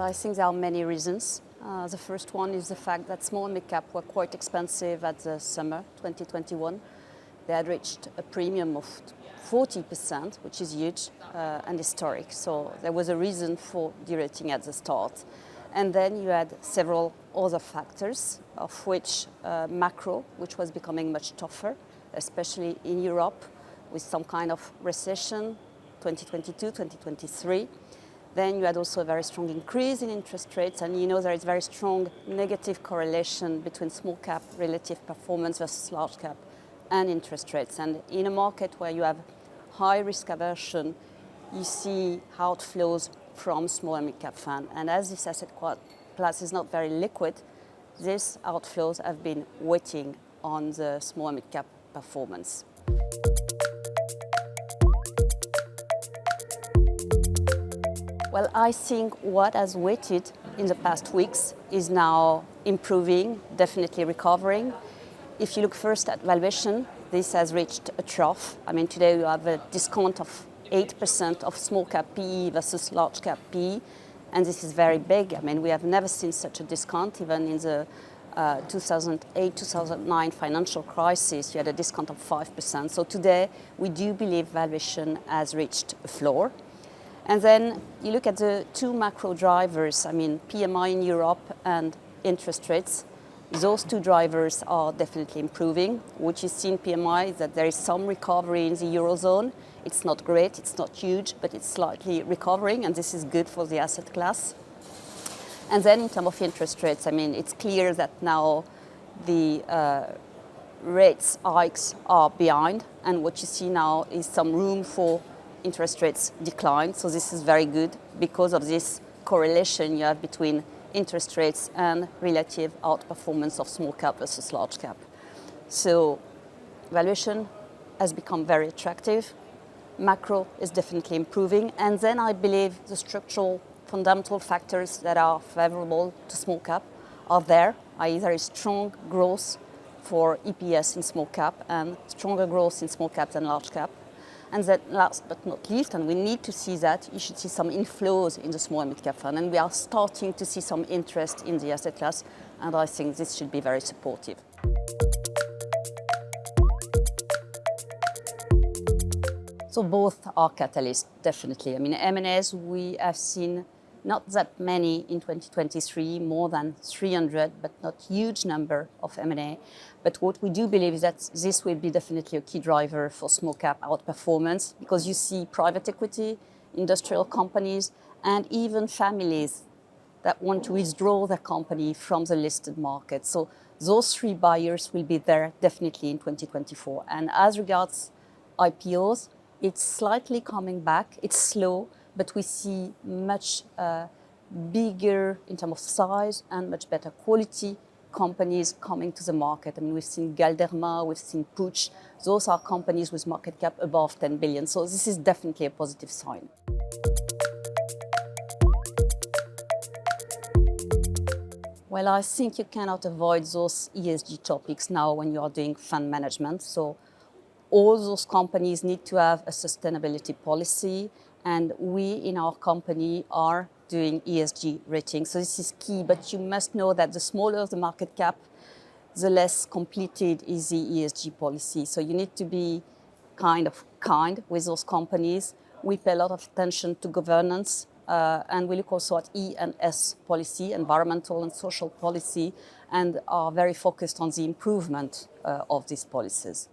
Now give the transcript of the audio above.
I think there are many reasons. The first one is the fact that small and mid-cap were quite expensive at the summer 2021. They had reached a premium of 40%, which is huge and historic. So there was a reason for derating at the start. And then you had several other factors, of which macro, which was becoming much tougher, especially in Europe, with some kind of recession, 2022, 2023. Then you had also a very strong increase in interest rates, and you know there is very strong negative correlation between small cap relative performance versus large cap and interest rates. And in a market where you have high risk aversion, you see outflows from small and mid cap fund. And as this asset class is not very liquid, these outflows have been weighing on the small and mid cap performance. Well, I think what has waited in the past weeks is now improving, definitely recovering. If you look first at valuation, this has reached a trough. I mean, today you have a discount of 8% of small cap PE versus large cap PE, and this is very big. I mean, we have never seen such a discount. Even in the 2008-2009 financial crisis, you had a discount of 5%. So today, we do believe valuation has reached a floor. And then you look at the two macro drivers, I mean, PMI in Europe and interest rates. Those two drivers are definitely improving. What you see in PMI is that there is some recovery in the Eurozone. It's not great, it's not huge, but it's slightly recovering, and this is good for the asset class. And then in terms of interest rates, I mean, it's clear that now the rates hikes are behind, and what you see now is some room for interest rates decline. So this is very good because of this correlation you have between interest rates and relative outperformance of small cap versus large cap. So valuation has become very attractive. Macro is definitely improving. And then I believe the structural fundamental factors that are favorable to small cap are there, i.e. there is strong growth for EPS in small cap and stronger growth in small cap than large cap. And then last but not least, and we need to see that, you should see some inflows in the small and mid-cap fund. And we are starting to see some interest in the asset class, and I think this should be very supportive. So both are catalysts, definitely. I mean, M&As, we have seen not that many in 2023, more than 300, but not huge number of M&A. But what we do believe is that this will be definitely a key driver for small cap outperformance, because you see private equity, industrial companies, and even families that want to withdraw their company from the listed market. So those three buyers will be there definitely in 2024. And as regards IPOs, it's slightly coming back. It's slow, but we see much bigger in terms of size and much better quality companies coming to the market. I mean, we've seen Galderma, we've seen Puig. Those are companies with market cap above 10 billion. So this is definitely a positive sign. Well, I think you cannot avoid those ESG topics now when you are doing fund management. So all those companies need to have a sustainability policy, and we in our company are doing ESG ratings. So this is key, but you must know that the smaller the market cap, the less completed is the ESG policy. So you need to be kind with those companies. We pay a lot of attention to governance, and we look also at E and S policy, environmental and social policy, and are very focused on the improvement of these policies.